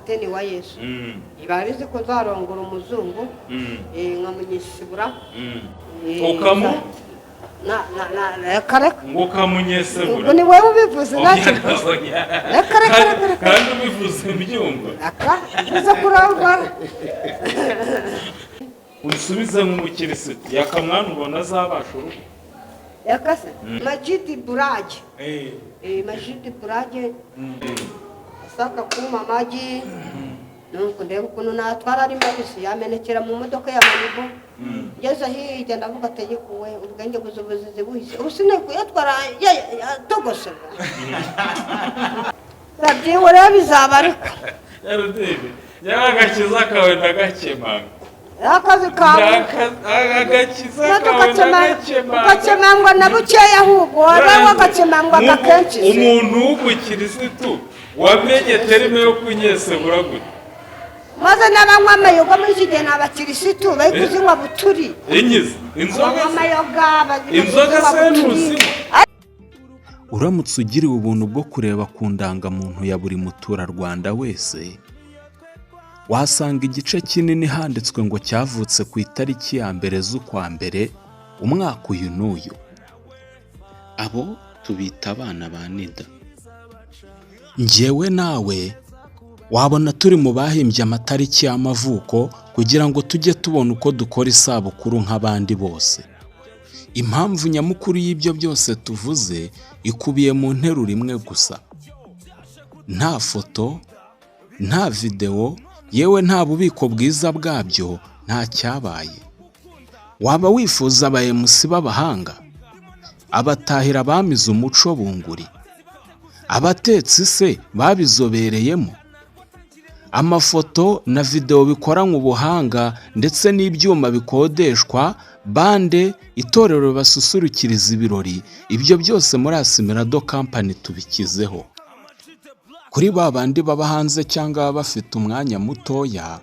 kapiteni wa Yesu ibarize ko nzarongora umuzungu nkamunyesibura ukamu kareka ngo kamunyesebura ubwo ni wowe ubivuze nacyo kandi ubivuze mbyumva uza kurangara unsubize nk'umukirisitu yakamwana ubona azabasha urugo yakase Majidi Burage Majidi Burage asaka kuma maji nuko ndeba ukuntu natwara ari mabisi yamenekera mu modoka ya Manibo ngeze hirya ndavuga ategekuwe ubwenge buzubuzizi buhise ubusine kuyatwara togosha rabyiwe rero bizabarika yarudebe yaragakiza kawe ndagakemanga akazi kawe agakiza kawe ndagakemanga ukakemangwa na bukeya ahubwo wabaye wakakemangwa gakenshi umuntu w'umukirisitu wamenye terime yo kunyesebura gute maze n'abanywa amayoga muri iki gihe ni abakirisitu bari kuzinywa buturi inyiza inzoga se ntusimo uramutse ugiriwe ubuntu bwo kureba ku ndangamuntu ya buri muturarwanda wese wasanga igice kinini handitswe ngo cyavutse ku itariki ya mbere z'ukwa mbere umwaka uyu n'uyu. Abo tubita abana ba Nida. Njyewe nawe wabona turi mu bahimbye amatariki y'amavuko kugira ngo tujye tubona uko dukora isabukuru nk'abandi bose. Impamvu nyamukuru y'ibyo byose tuvuze ikubiye mu nteruro imwe gusa. Nta foto, nta video, yewe nta bubiko bwiza bwabyo nta cyabaye. Waba wifuza abayemusi b'abahanga, abatahira bamize umuco bunguri, abatetsi se babizobereyemo, amafoto na video bikoranywe ubuhanga ndetse n'ibyuma bikodeshwa, bande, itorero basusurukiriza ibirori, ibyo byose muri Asimilado Company tubikizeho. Kuri babandi baba hanze cyangwa baba bafite umwanya mutoya,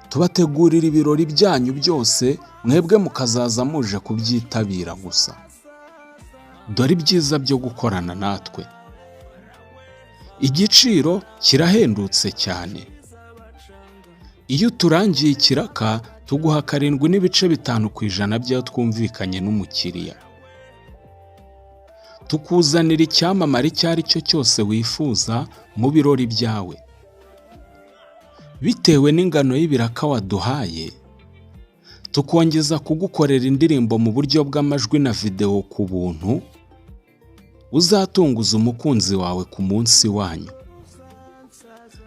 tubategurira ibirori byanyu byose, mwebwe mukazaza muje kubyitabira gusa. Dore ibyiza byo gukorana natwe. Igiciro kirahendutse cyane. Iyo turangiye ikiraka tuguha 7.5% byo twumvikanye n'umukiriya. Tukuzanira icyamamare icyo ari cyo cyose wifuza mu birori byawe. Bitewe n'ingano y'ibiraka waduhaye, tukongeza kugukorera indirimbo mu buryo bw'amajwi na video ku buntu, uzatunguza umukunzi wawe ku munsi wanyu.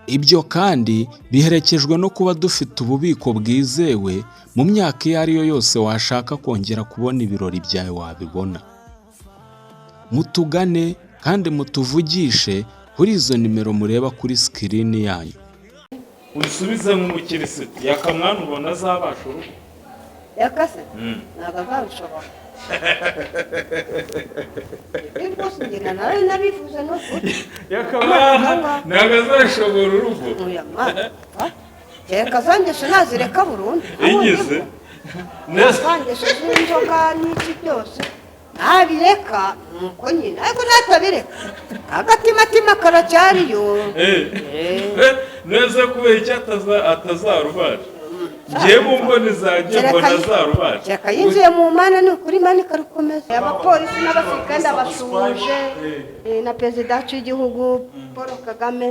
Ibyo kandi biherekejwe no kuba dufite ububiko bwizewe, mu myaka iyo ari yo yose washaka kongera kubona ibirori byawe wabibona. Mutugane kandi mutuvugishe kuri izo nimero mureba kuri screen yanyu. Unsubize nk'umukirisitu yakamwana ubona azabasha urugo yakase nagazabishobora Impossible ngena nawe nabivuze no yakamwana nagazashobora urugo yakazangesha nazireka burundu ingize nazangesha n'inzoga n'iki byose nabireka nuko nyine ariko natabireka agatima karacyariyo neza kubera icyo atazarubasha ngiye mu mboni zanjye mbona azarubasha cyaka yinjiye mu mana ni ukuri mani karukomeza abapolisi n'abasirikare ndabashuje na perezida w'igihugu Paul Kagame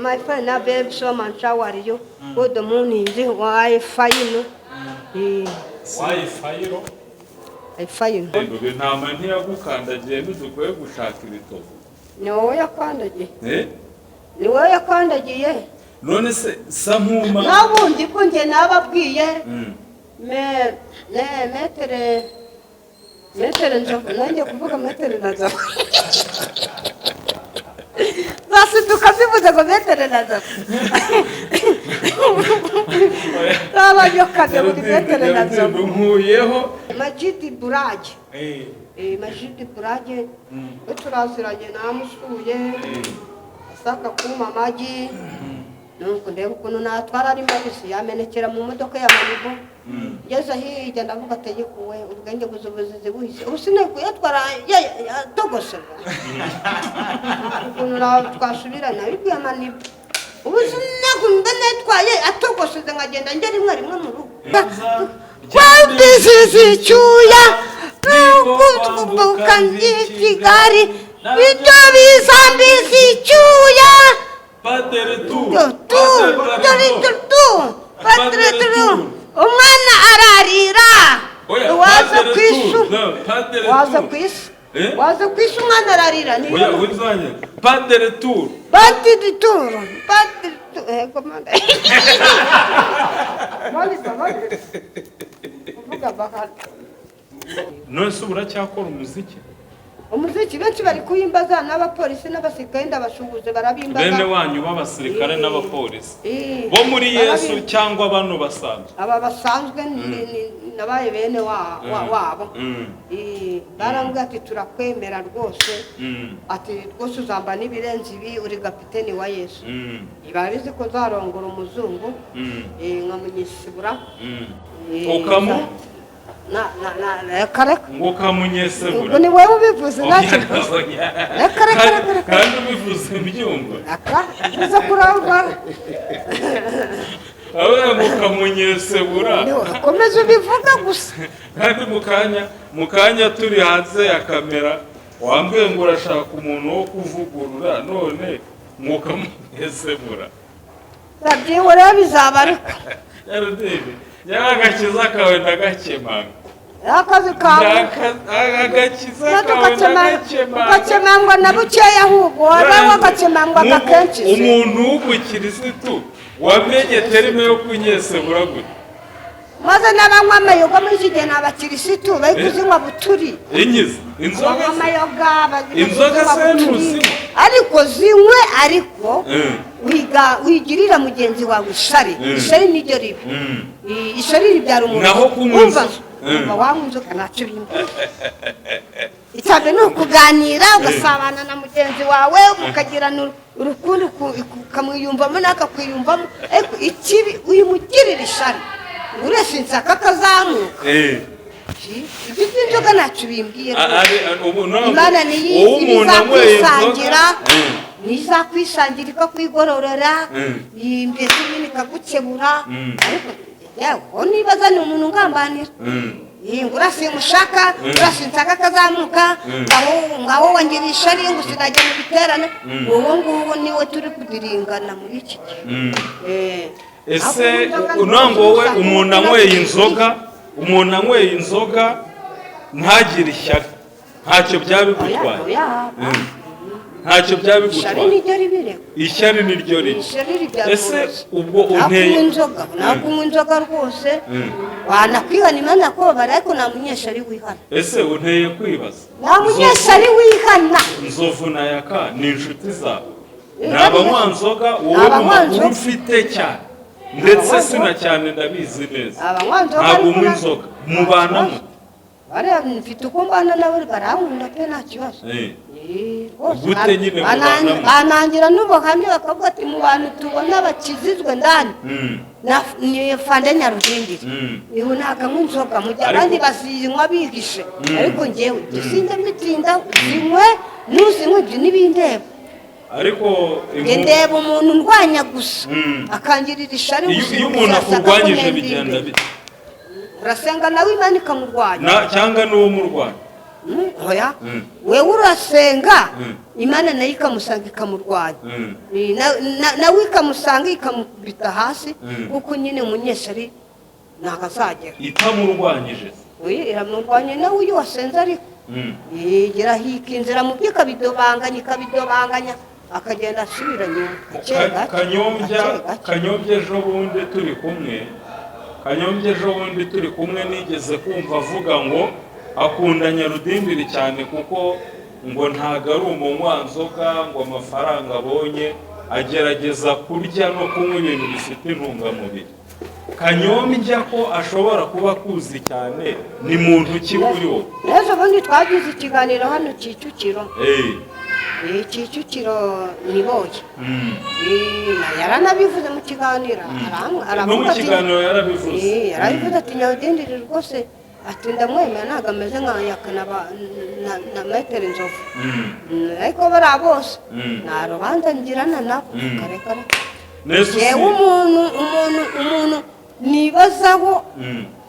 my friend na babe so man how are you good morning wifi no wifi no ntama ntiyagukandagiye ntidukwiye gushaka ibitovu ni wowe yakandagiye ni wowe yakandagiye none se sankuma nabundi ko nge nababwiye metere nzovu nanjye kuvuga metere na nzovu zasiduka bivuze ngo metere na nzovu n'abanyokaze buri metere na nzovu nkuyeho Majidi Burage Majidi Burage turaziranye namusuye asaka kuma maji nuko ndeba ukuntu natwara ari mabisi yamenekera mu modoka ya Manibo ngeze hirya ndavuga ategekuwe ubwenge buzubuzizi buhise ubusine kuyatwara togosha ukuntu twasubirana ariko ya Manibo ubu sinagumba netwaye atogoseze nkagenda njya rimwe mu rugo kwambisize icyuya nukubuka ndi Kigali ibyo bisambisa icyuya Padre tu umwana ararira waza kwisu umwana ararira oya wizanye Padre tu komanda uvuga bahari none se uracyakora umuziki benshi bari kuyimbaza n'abapolisi n'abasirikare ndabashunguze barabimbaza bene wanyu b'abasirikare n'abapolisi bo muri Yesu cyangwa bano basanzwe aba basanzwe nabaye bene wabo barambwira ati turakwemera rwose ati rwose uzamba n'ibirenze ibi uri kapiteni wa Yesu barizi ko zarongora umuzungu nkamunyisibura ukamu kareka ngo kamunyesebura ubwo ni wowe ubivuze nacyo kandi ubivuze mbyumva uza kurangara abana ngo kamunyesebura komeza ubivuga gusa kandi mu kanya turi hanze ya kamera wambwiye ngo urashaka umuntu wo kuvugurura none ngo kamunyesebura babyiwe rero bizaba ariko agakiza kawe ndagakemanga akazi kawe agakiza kawe ndagakemanga ugakemangwa na bukeya ahubwo waba wagakemangwa gakenshi umuntu w'umukirisitu wamenye terime yo kunyesebura gute maze n'abanywa amayoga muri iki gihe ni abakirisitu bari kuzinywa buturi inzoga se n'uruzinywa ariko zinywe ariko wigirira mugenzi wawe ishari niryo ribi ishari ribyara umuntu naho kunywa wanywa inzoga ntacyo bimba icyambere ni ukuganira ugasabana na mugenzi wawe mukagirana urukundo ukamwiyumvamo n'akakwiyumvamo ariko ikibi uyimugirira ishari uretse insaka akazamuka ibyo by'inzoga ntacyo bimbwiye imana ntizakwisangira ikakwigororera mbese nyine ikagukebura ariko yawe nibaza ni umuntu ungambanira urasimushaka urasinsaka akazamuka ngaho wongera ishari ngo sinajya mu biterane uwo nguwo niwe turi kudiringana muri iki gihe ese unango wowe umuntu anyweye inzoga ntagire ishyari ntacyo byabigutwaye ntacyo byabigutwaye ishyari niryo ribi ese ubwo unteye nakunywa inzoga rwose wanakwihana imana kobara ariko nta munyeshari wihana ese unteye kwibaza nta munyeshari wihana Nzovu na Yaka ni inshuti zawe ni abanywanzoga wowe mu makuru ufite cyane ndetse sina cyane ndabizi neza ntabwo unywa inzoga mubanamo bariya mfite uko mbana nawe barankunda pe nta kibazo gute nyine mubanamo banangira n'ubuhamya bakavuga ati mu bantu tubona bakizizwe ndani ni Fande Nyarugengeri niho ntakanywa inzoga mu gihe abandi bazinywa bihishe ariko njyewe sinjya mbitinda zinywe nuzinywe ibyo n'ibindeba ariko ndeba umuntu ndwanya gusa akangirira ishari iyo umuntu akurwanyije bigenda bite urasenga nawe Imana ikamurwanya cyangwa n'uwo murwanya oya wewe urasenga Imana nayo ikamusanga ikamurwanya nawe ikamusanga ikamukubita hasi kuko nyine umunyeshari ntakazagera itamurwanyije iramurwanya nawe uyu wasenze ariko yegera hika inzira mu byo ikabidobanganya akagenda asubira nyuma kanyombya ejo bundi turi kumwe nigeze kumva avuga ngo akunda Nyarudindiri cyane kuko ngo ntago ari umunywanzoga ngo amafaranga abonye agerageza kurya no kunywa ibintu bifite intungamubiri Kanyombya ko ashobora kuba akuzi cyane ni muntu ki kuri wowe ejo bundi twagize ikiganiro hano Kicukiro Kicukiro niboye yaranabivuze mu kiganiro aravuga ati yarabivuze ati Nyarudindiri rwose ati ndamwemera ntabwo ameze nka Yaka na Metero Nzovu ariko bariya bose nta rubanza ngirana nabo karekare yewe umuntu nibazaho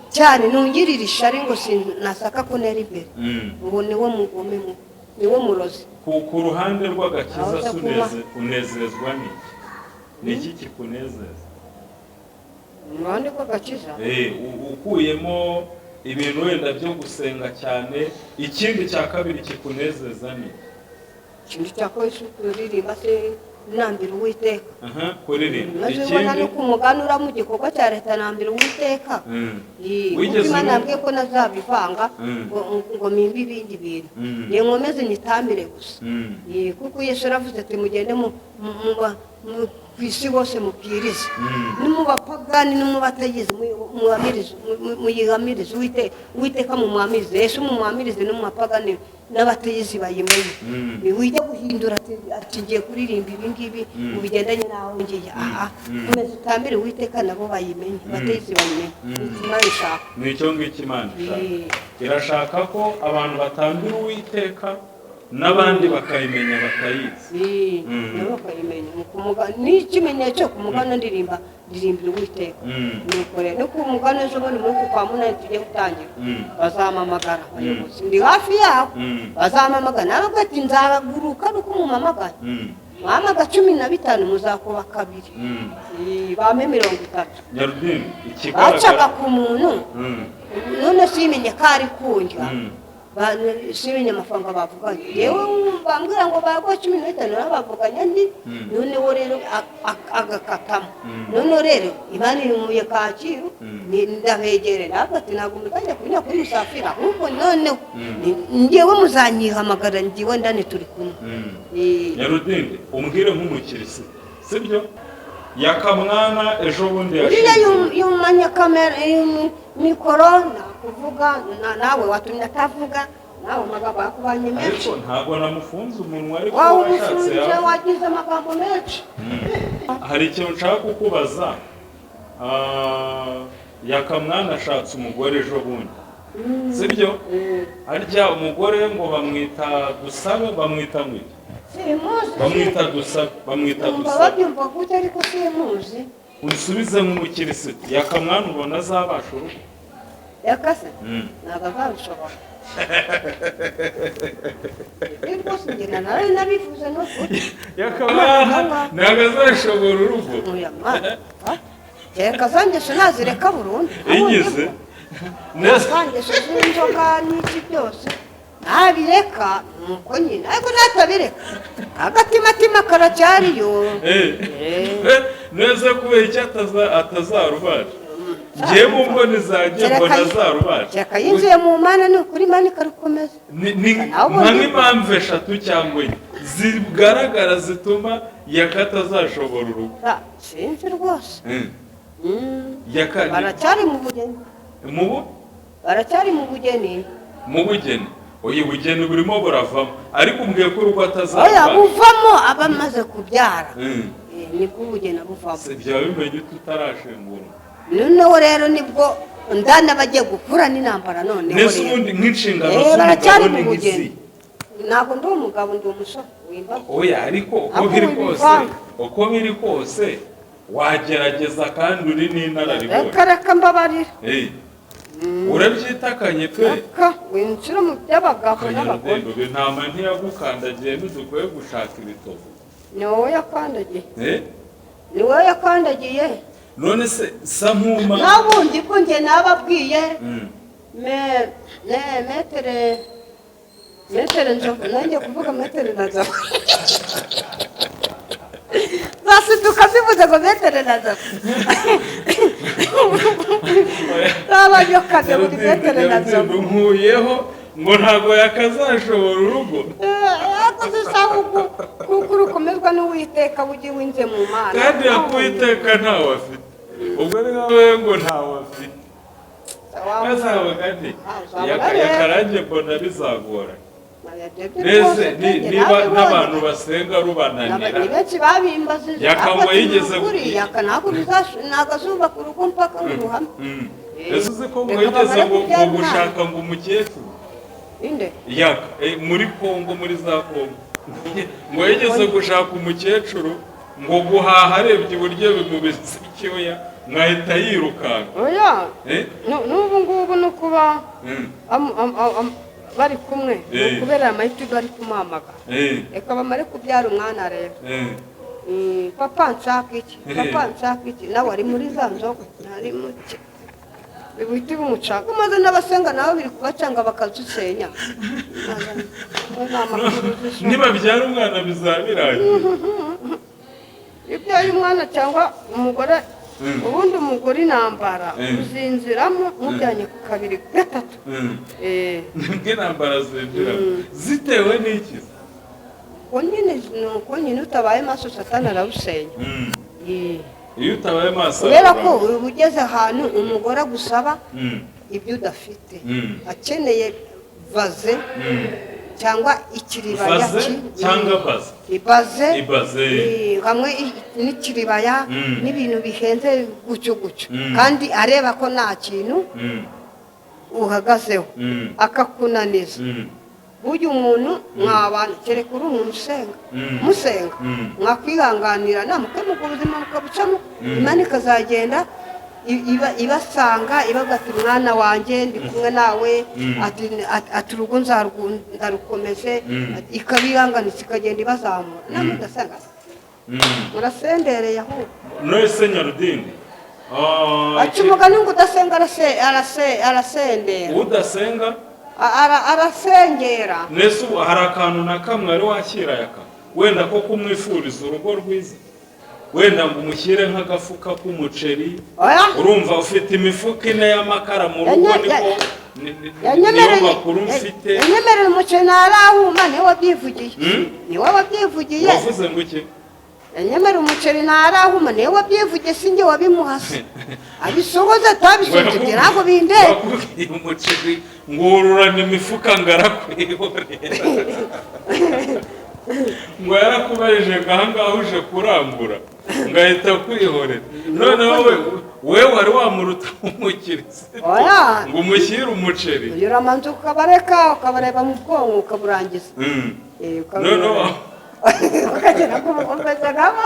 cyane nungirira ishari ngo sinasaka ko nera imbere ubu niwo mugome niwo murozi. ku ruhande rw'agakiza unezezwa n'iki kikunezeza? Mu ruhande rw'agakiza ukuyemo ibintu wenda byo gusenga cyane, ikindi cya kabiri kikunezeza ni ikindi cyakoze kuririmba se nambira Uwiteka. Kuririmba ikindi no kumuganura mu gikorwa cya leta nambira Uwiteka. Wigeze nambwiye ko nazabivanga ngo mimbi ibindi bintu ni nkomeze nyitambire gusa. Kuko Yesu aravuze ati mugende mu kwisi hose mubwirize ni mu bapagani no mu batagize muyihamirize Uwiteka mu mwamirize Yesu mu mwamirize no mu bapagani n'abatayizi bayimenye. Wijya guhindura ati ngiye kuririmba ibi ngibi mu bigendanye naho ngiye komeza utambire Uwiteka nabo bayimenye batayizi bayimenye. Imana ishaka nicyo ngicyo Imana ishaka, irashaka ko abantu batambira Uwiteka n'abandi bakayimenya batayizi. Nabo bakayimenya n'ikimenyetso ku mugano ndirimbira Uwiteka. Nuko rero ku mugano ejo bundi muri kwa munani tugiye gutangira bazamamagara abayobozi ndi hafi yaho bazamamagara nabo ati nzaguruka nuko mumamagara mwamaga 15 muzakuba kabiri bame 30 Nyarudini ikigaragara acaga ku muntu none simenye kari kunjya simenye amafaranga bavuganye yewe bambwira ngo bago 15 nabavuganye ndi none wo rero agakatamo none rero Imana irumuye Kacyiru ndabegere nagati ntabwo mutajya kunya kuri musafira ahubwo none ngewe muzanyihamagara ngiwe ndane turi kumwe. Nyarudindi umbwire nk'umukirisi sibyo yakamwana ejo bundi uriya yumanya kamera mikoro nakuvuga nawe watumye atavuga nawe amagambo yakubanye menshi. Ariko ntabwo namufunze umunwa ariko washatse wagize amagambo menshi. Hari ikintu nshaka kukubaza. Yakamwana ashatse umugore ejo bundi sibyo arya umugore ngo bamwita Dusabe bamwita mwita bamwita Dusabe babyumva gute ariko simuzi unsubize nk'umukirisitu Yakamwana ubona azabasha urugo yakase ntabwo azabishobora rwose ngena nawe nabivuze no Yakamwana ntabwo azashobora urugo reka zangesho nazireka burundu igize zangesho z'inzoga n'iki byose ntabireka nuko nyine ariko natabireka agatimatima karacyariyo neza kubera icyo atazarubasha ngiye mu mboni zanjye mbona azarubasha reka yinjiye mu Mana ni ukuri Imana ikarukomeza nka nk'impamvu 3 cyangwa 4 zigaragara zituma yakatazashobora urugo sinzi rwose baracyari mu bugeni baracyari mu bugeni oya ubugeni burimo buravamo ariko umbwiye ko urugo atazarubasha buvamo aba amaze kubyara nibwo ubugeni buvamo byaba bimenye tutarashengura noneho rero nibwo ndana bagiye gukura n'intambara noneho nese ubundi nk'inshingano baracyari mu bugeni ntabwo ndi umugabo ndi umusore wimbaza oya ariko uko biri kose wagerageza kandi uri n'inararibonye reka mbabarira urabyitakanye pe winjira mu by'abagabo n'abagore intama ntiyagukandagiye ntidukwiye gushaka ibitovu ni wowe yakandagiye none se sa nkuma nabundi ko njye nababwiye metere nzovu nanjye kuvuga metere na nzovu zasiduka zivuze ngo metere na nzovu n'abanyokaze buri metere na nzovu nkuyeho ngo ntabwo yakazashobora urugo yakoze usanga kuko urukomezwa n'Uwiteka bugiye winze mu Mana kandi yakuwiteka ntawe afite ubwo ni nkawe ngo ntawe afite azaba kandi yakarange mbona bizagora neze niba n'abantu basenga rubananira ni benshi babimbazije yakangwa yigeze nagazubaka urugo mpaka n'uruhame ese uzi ko ngo yigeze ngo gushaka ngo umukecuru muri Kongo muri za Kongo ngo yigeze gushaka umukecuru ngo guhaha arebye uburyo bimubitse icyuya mwahita yirukanka. Oya n'ubu ngubu no kuba bari kumwe kubera amahitamo bari kumamaga reka bamare kubyara umwana rero papa nshaka iki nawe ari muri za nzoga ntari muke bibiti bumucanga maze n'abasenga nabo biri kubacanga bakazusenya nibabyara umwana bizabirangira ibyo y'umwana cyangwa umugore ubundi umugore intambara uzinziramo mujyanye ku kabiri gatatu intambara zinjiramo zitewe n'iki uko nyine utabaye maso satani arawusenya iyo utabaye maso kubera ko uba ugeze ahantu umugore agusaba ibyo udafite akeneye vaze cyangwa ikiribaya cyangwa ibaze hamwe n'ikiribaya n'ibintu bihenze gutyo kandi areba ko nta kintu uhagazeho akakunaniza burya umuntu mwabana kereka uri umuntu musenga mwakwihanganira mukemuka ubuzima bukabucamo Imana ikazagenda ibasanga ibagata umwana wanjye ndi kumwe nawe ati urugo ndarukomeje ikabihanganisa ikagenda ibazamura namwe ugasanga murasendereye ahubwo nose Nyarudindi aca umugani ngo udasenga arasendera udasenga arasengera nese ubu hari akantu na kamwe ari wakira yaka wenda ko kumwifuriza urugo rwiza wenda ngo umushyire nk'agafuka k'umuceri urumva ufite imifuka 4 y'amakara mu rugo niyo makuru mfite yanyemerera umuceri ntarahuma niwe wabyivugiye wavuze ngo iki yanyemerera umuceri ntarahuma niwe wabyivugiye sinjye wabimuhase abisohoza atabisohoze ntabwo bindeba umuceri ngururana imifuka ngarakwihorera ngo yarakubarije ngahangaho uje kurambura ngahita kwihorera noneho we wari wamuruta umukiriza ngo umushyire umuceri uramanza ukabareba mu bwonko ukaburangiza noneho ukagera kumukomeza nkabo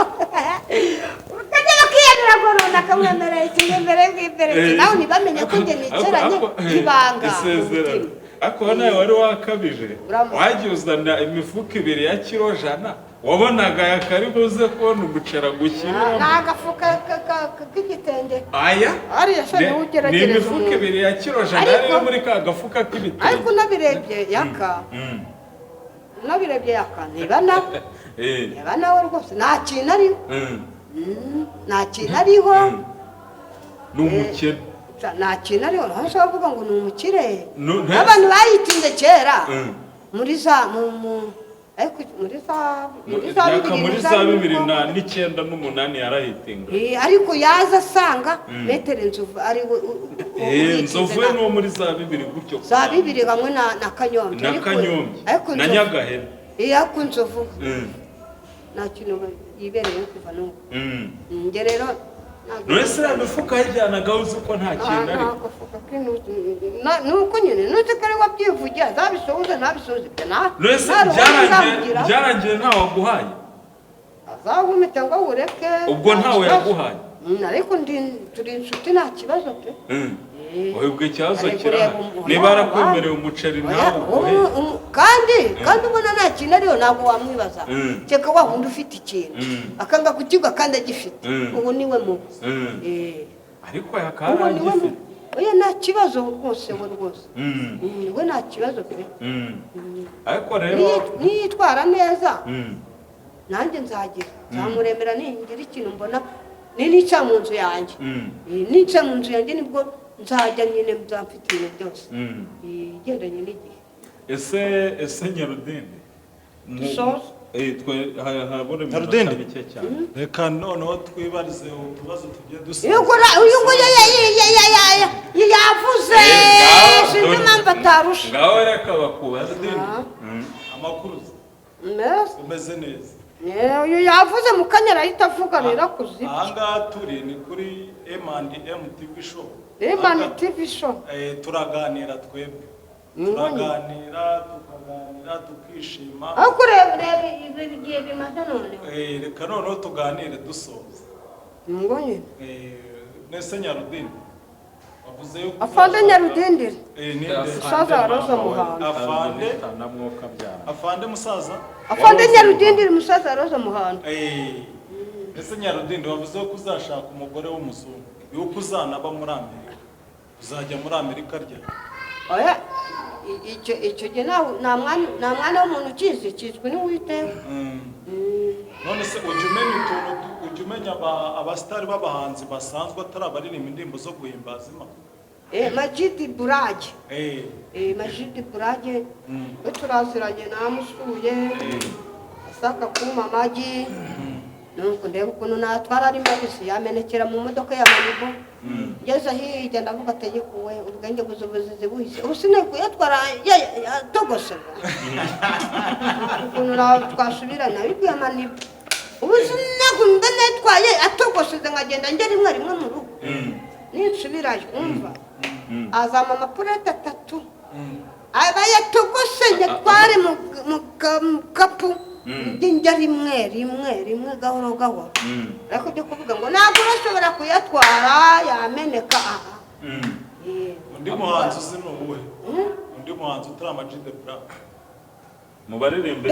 ukagera kwiyemera ngo runaka mwemereye kimwe mbere nawe ntibamenye ko njye nicaranye ibanga isezerano ariko nawe wari wakabije wagiye uzana imifuka 2 ya kilo 100 wabonaga yakari buze kubona umucera gushyiramo n'agafuka k'igitenge aya ariya se n'ugerageje ni imifuka 2 ya kilo 100 ari muri ka gafuka k'ibitenge ariko nabirebye yaka niba nawe rwose nta kintu ariho n'umukene nta kintu ariho ntashobora kuvuga ngo ni umukire abantu bayitinze kera muri za 2009 yarahitinga ariko yaza asanga metero inzovu ari inzovu no muri za 2000 gutyo za 2000 hamwe na Kanyombya na Nyagahera ariko inzovu nta kintu yibereye kuva n'ubu nge rero Nese imifuka yajyanaga uzi ko nta kintu ari nuko nyine nuko kare wabyivugira zabisohoze nabisohoze Nese byarangiye ntawe waguhaye azahume cyangwa ureke ubwo ntawe yaguhaye ariko turi inshuti nta kibazo pe ubwo ikibazo kirahari niba arakwemereye umuceri nawe uguhe kandi ubona nta kintu ariyo ntabwo wamwibaza cyeka wa wundi ufite ikintu akanga kukigwa kandi agifite ubu niwe mubi ariko yakaragifite oya nta kibazo rwose we nta kibazo pe ariko rero niyitwara neza nanjye nzamuremera ningira ikintu mbona nica mu nzu yanjye nica mu nzu yanjye nibwo nzajya nyine mfite ibintu byose igendanye n'igihe ese Nyarudindi Nyarudindi reka noneho twibarize utubazo tugiye dusize uyu nguyu yavuze sinzi impamvu atarusha ngaho reka bakubaze amakuru umeze neza uyu yavuze mu kanya arahita avuga kuziba ahangaha turi ni kuri M&M TV show M&M TV show turaganira twebwe turaganira tukishima. aho kureba igihe bimaze noneho. Reka noneho tuganire dusoza. ngo nyine Nese Nyarudindi wavuze yuko afande Nyarudindiri ninde musaza wa Roza Muhando. afande musaza afande Nyarudindiri musaza wa Roza Muhando. Nese Nyarudindi wavuze ko uzashaka umugore w'umuzungu, yuko uzanaba muri Amerika, uzajya muri Amerika rya. Oya icyo gihe nta mwana w'umuntu ukizi, kizwi n'Uwiteka. None se ujya umenya abasitari b'abahanzi basanzwe atari abaririmba indirimbo zo guhimbaza Imana? Majidi Burage. Majidi Burage we turaziranye, namusuye asaka kuma amagi, nuko ndeba ukuntu natwara ari mbabisi yamenekera mu modoka ya Manibo. Ngeze hirya ndavuga ategekuwe ubwenge buzubuzizi buhise ubu sinekuyatwara yatogose ukuntu twasubirana ariko ya Manibo ubu sinekunda netwaye atogoseze nkagenda njye rimwe mu rugo ninsubirayo umva azama amapurete 3 aba yatogose nyatware mu kapu njya rimwe gahoro ariko byo kuvuga ngo ntabwo urashobora kuyatwara yameneka. Undi muhanzi uzi ni uwuhe? Undi muhanzi utari Amag the Black mu baririmbe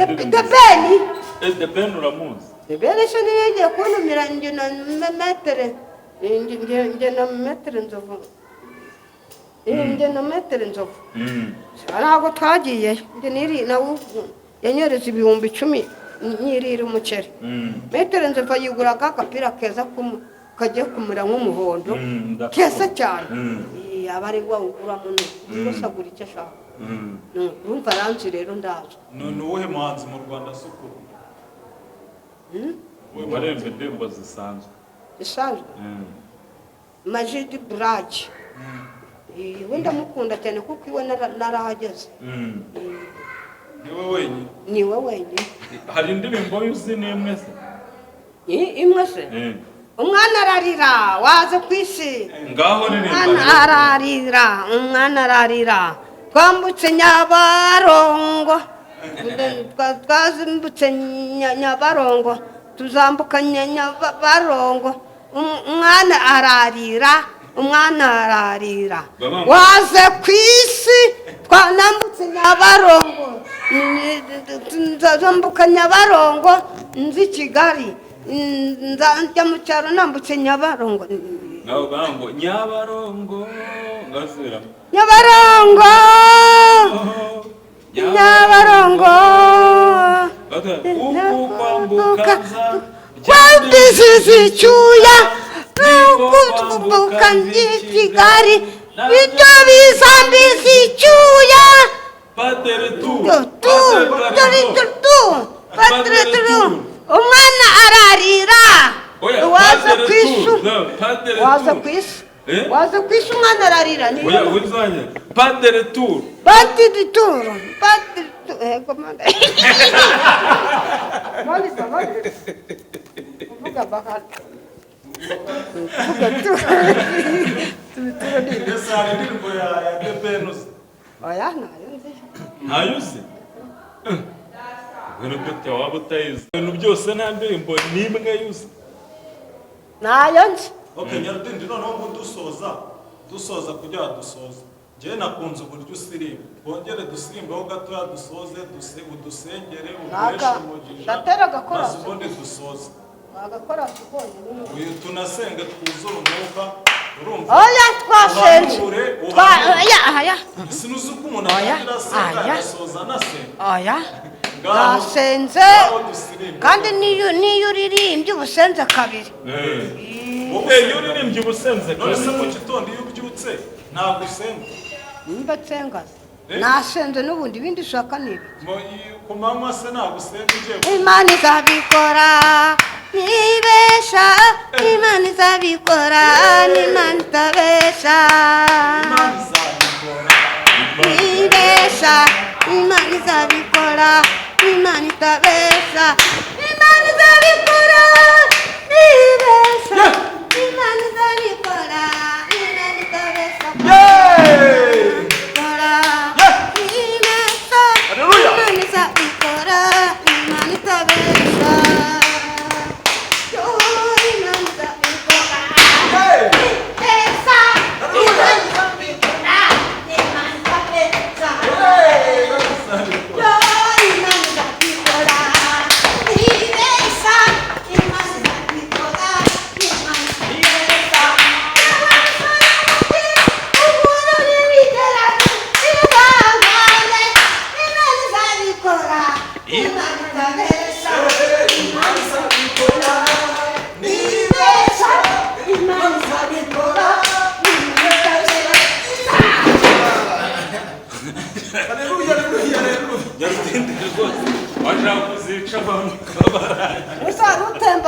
The Ben uramuzi? The Ben se niye kuntumira njye na metere nzovu ntabwo twagiye njye niri nawe yanyoreza ibihumbi 10 nyirira umuceri. Metere nzovu yiguraga agapira keza kagiye kumera nk'umuhondo keza cyane. Abari gwawugura muno gusagura icyo ashaka. Urumva ranzi rero ndazo. None uwuhe muhanzi mu Rwanda suko? We barembe dembo zisanzwe. Majidi Burage. Wenda mukunda cyane kuko iwe narahageze. Niwe wenyine. Hari indirimbo yuzi nimwe se? Imwe se? Umwana ararira waze kwisi. Ngaho umwana ararira twambutse Nyabarongo, twazimbutse Nyabarongo tuzambuka Nyabarongo, umwana ararira waze kwisi twanambutse Nyabarongo nzambuka Nyabarongo nzi Kigali njya mu cyaro nambutse Nyabarongo. Nyabarongo ngasubira Nyabarongo kwambizizi cyuya nukubuka ndi Kigali ibyo bizambizi cyuya Padre tu umwana ararira waza kwisu umwana ararira ni oya wizanye Padre Tour komanda vuga bakal vuga tu Esa ndirimbo ya The Ben oya ntayuzi ibintu byose waba utayizi ibintu byose nta ndirimbo n'imwe yuzi nayo nzi. Okay, Nyarudindi noneho ngo dusoza kugira dusoza. Njye nakunze uburyo usirimba. Twongere dusirimbeho gatoya dusoze udusengere ukoreshe umugisha. Ndatera gakora. Ubundi dusoze. Agakora sibonye n'ubu. Uyu tunasenge twuzura umwuka. Urumva? Oya twasenze. Oya. Sinuzi uko umuntu agira senga asoza nasenga. Oya. Nasenze kandi niyo uririmbye ubusenze kabiri. Iyo uririmbye ubusenze none se mu gitondo iyo ubyutse ntabwo usenga? Nimba tsenga nasenze n'ubundi ibindi ushaka nibi ku manywa se ntabwo usenga ugiye Imana izabikora nibesha Imana izabikora n'Imana itabesha nibesha Imana izabikora n'Imana itabesha Imana izabikora nibesha Imana izabikora n'Imana itabesha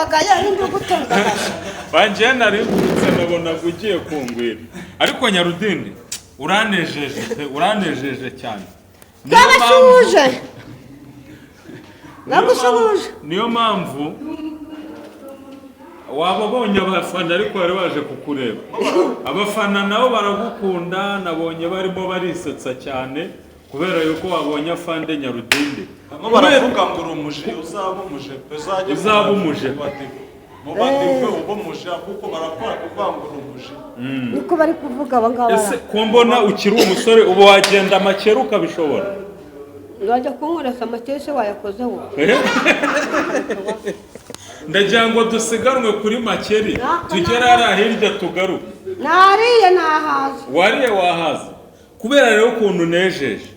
ndagutembagaye indi gutembagaye banjye narengurutse nabona ugiye kungwira ariko Nyarudindi uranejeje cyane Nabashuje nagushubuje niyo mpamvu wababonye abafana ariko bari baje kukureba abafana nabo baragukunda nabonye barimo barisetsa cyane kubera yuko wabonye afande Nyarudindi baravuga ngo urumuje uzaba umuje mubadive ubumuje kuko barakora kuvuga ngo urumuje niko bari kuvuga abangaba ese ko mbona ukiri umusore ubu wagenda makero ukabishobora Ngajya kunkoresa amatese wayakozeho ndagira ngo dusiganwe kuri makeri tugere hariya hirya tugaruke nariye nahaze wariye wahaze kubera rero ukuntu unejeje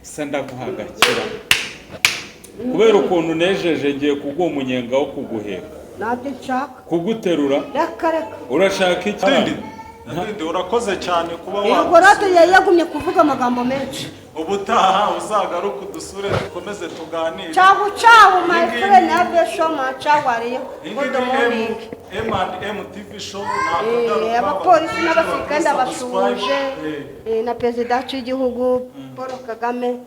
se ndaguhagakira kubera ukuntu unejeje ngiye kuguha umunyenga wo kuguheka nabyo nshaka kuguterura reka urashaka iki Ndindi urakoze cyane kuba yego rata yagumye kuvuga amagambo menshi ubutaha uzagaruka udusure dukomeze tuganire Chabu my friend have show ma chawariyo good morning M&M TV show abapolisi n'abasirikare abashuje na perezida w'igihugu Paul Kagame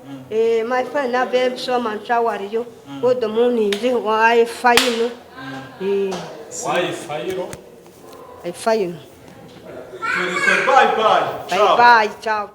my friend have show ma chawariyo good morning wifi no bye bye bye ciao